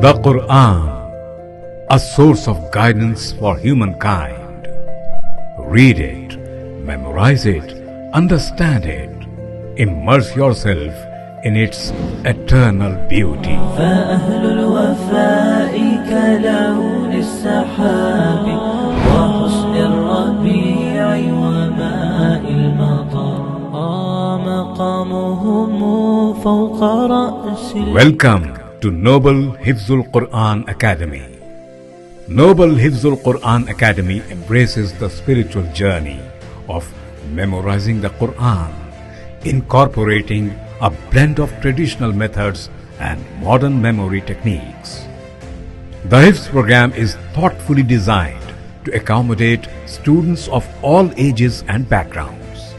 The Quran, a source of guidance for humankind. Read it, memorize it, understand it, immerse yourself in its eternal beauty. فأهل الوفاء كلون السحاب وحسن الربيع وماء المطر مقامهم فوق رأس Welcome to Noble Hifzul Quran Academy. Noble Hifzul Quran Academy embraces the spiritual journey of memorizing the Quran, incorporating a blend of traditional methods and modern memory techniques. The Hifz program is thoughtfully designed to accommodate students of all ages and backgrounds.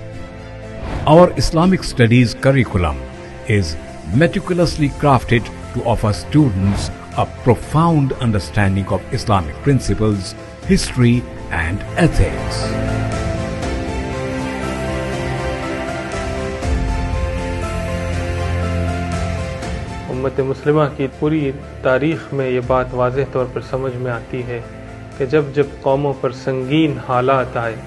Our Islamic studies curriculum is meticulously crafted to offer students a profound understanding of Islamic principles, history, and ethics. उम्मत मुस्लिमा की पूरी तारीख़ में ये बात वाज़ेह तौर पर समझ में आती है कि जब जब कौमों पर संगीन हालात आए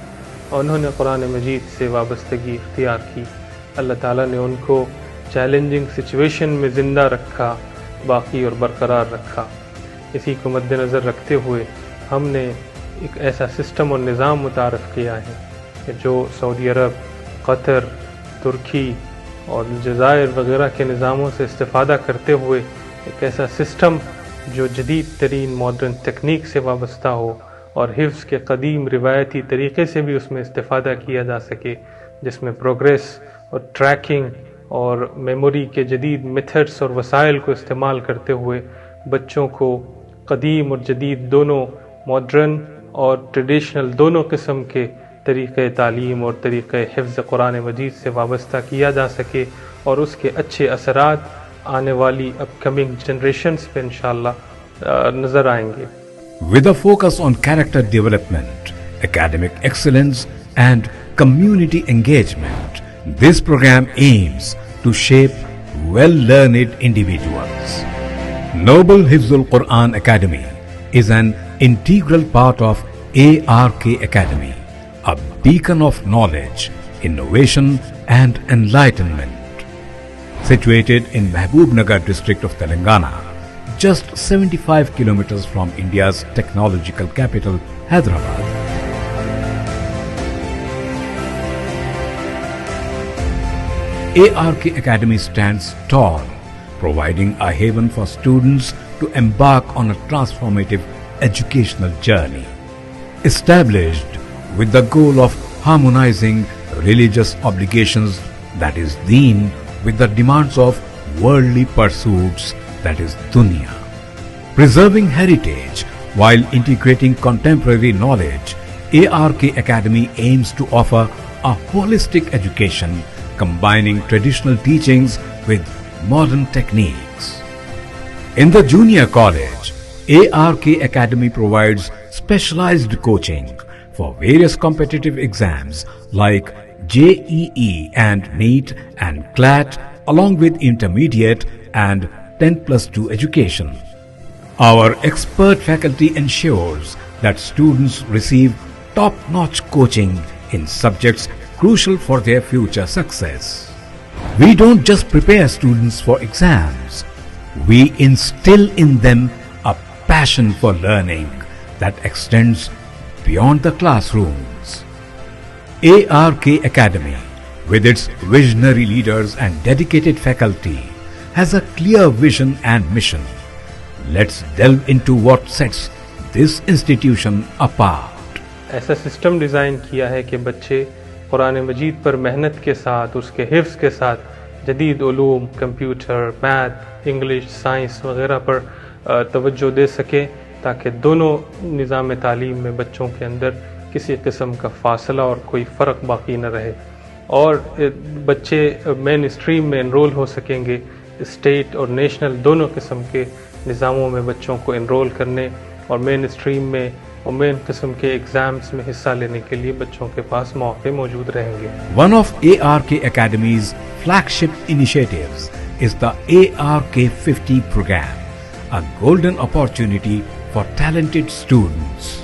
और उन्होंने कुरान मजीद से वाबस्तगी इख्तियार की, अल्लाह ताला ने उनको चैलेंजिंग सिचुएशन में ज़िंदा रखा, बाकी और बरकरार रखा। इसी को मद्देनज़र रखते हुए हमने एक ऐसा सिस्टम और निज़ाम मुतारफ़ किया है कि जो सऊदी अरब, कतर, तुर्की और जज़ायर वग़ैरह के निज़ामों से इस्तिफ़ादा करते हुए एक ऐसा सिस्टम जो जदीद तरीन मॉडर्न तकनीक से वाबस्ता हो और हिफ्ज़ के क़दीम रिवायती तरीक़े से भी उसमें इस्तिफ़ादा किया जा सके, जिसमें प्रोग्रेस और ट्रैकिंग और मेमोरी के जदीद मेथड्स और वसाइल को इस्तेमाल करते हुए बच्चों को क़दीम और जदीद दोनों, मॉडर्न और ट्रेडिशनल दोनों किस्म के तरीक़े तालीम और तरीक़े हिफ्ज़ कुरान मजीद से वाबस्ता किया जा सके और उसके अच्छे असरात आने वाली अपकमिंग जनरेशन्स पे इंशाअल्लाह नज़र आएंगे। With a focus on character development, academic excellence, and community engagement, this program aims to shape well-learned individuals. Noble Hifzul Quran Academy is an integral part of ARK Academy, a beacon of knowledge, innovation, and enlightenment. Situated in Mahbubnagar district of Telangana, just 75 kilometers from India's technological capital, Hyderabad. ARK Academy stands tall, providing a haven for students to embark on a transformative educational journey. Established with the goal of harmonizing religious obligations, that is deen, with the demands of worldly pursuits, that is dunya. Preserving heritage while integrating contemporary knowledge, ARK Academy aims to offer a holistic education combining traditional teachings with modern techniques. In the junior college, ARK Academy provides specialized coaching for various competitive exams like JEE and NEET and CLAT, along with intermediate and 10+2 education. Our expert faculty ensures that students receive top-notch coaching in subjects crucial for their future success. We don't just prepare students for exams, we instill in them a passion for learning that extends beyond the classrooms. ARK Academy, with its visionary leaders and dedicated faculty, has a clear vision and mission. Let's delve into what sets this institution apart. ऐसा system design किया है कि बच्चे कुरान मजीद पर मेहनत के साथ, उसके हिफ्ज़ के साथ जदीद Uloom, computer, math, English, science वगैरह पर तवज्जो दे सकें, ताकि दोनों निज़ाम तालीम में बच्चों के अंदर किसी किस्म का फासला और कोई फ़र्क बाकी न रहे और बच्चे मेन स्ट्रीम में इनरोल हो सकेंगे। स्टेट और नेशनल दोनों किस्म के निज़ामों में बच्चों को इनरोल करने और मेन स्ट्रीम में और मेन किस्म के एग्ज़ाम्स में हिस्सा लेने के लिए बच्चों के पास मौके मौजूद रहेंगे। One of ARK Academy's flagship initiatives is the ARK 50 program, a golden opportunity for talented students.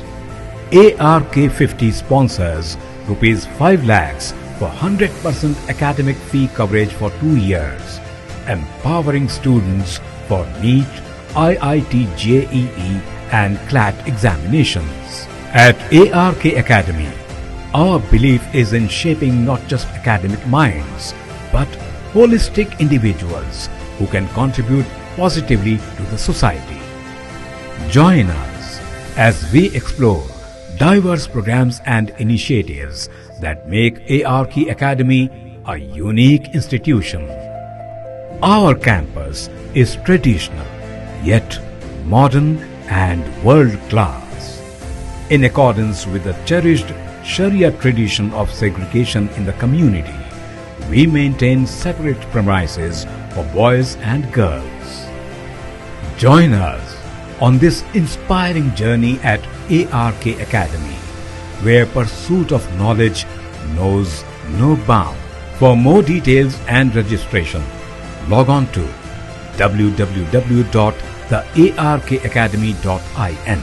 ARK50 sponsors rupees 5 lakhs for 100% academic fee coverage for 2 years, empowering students for NEET, IIT JEE and CLAT examinations. At ARK Academy, our belief is in shaping not just academic minds, but holistic individuals who can contribute positively to the society. Join us as we explore diverse programs and initiatives that make ARK Academy a unique institution. Our campus is traditional, yet modern and world-class. In accordance with the cherished Sharia tradition of segregation in the community, we maintain separate premises for boys and girls. Join us on this inspiring journey at ARK Academy, where pursuit of knowledge knows no bound. For more details and registration, log on to www.thearkacademy.in.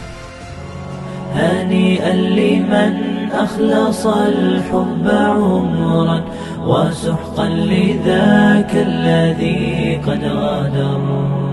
هنيئا لمن أخلص الحب عمرا وسحقا لذاك الذي قد غادر.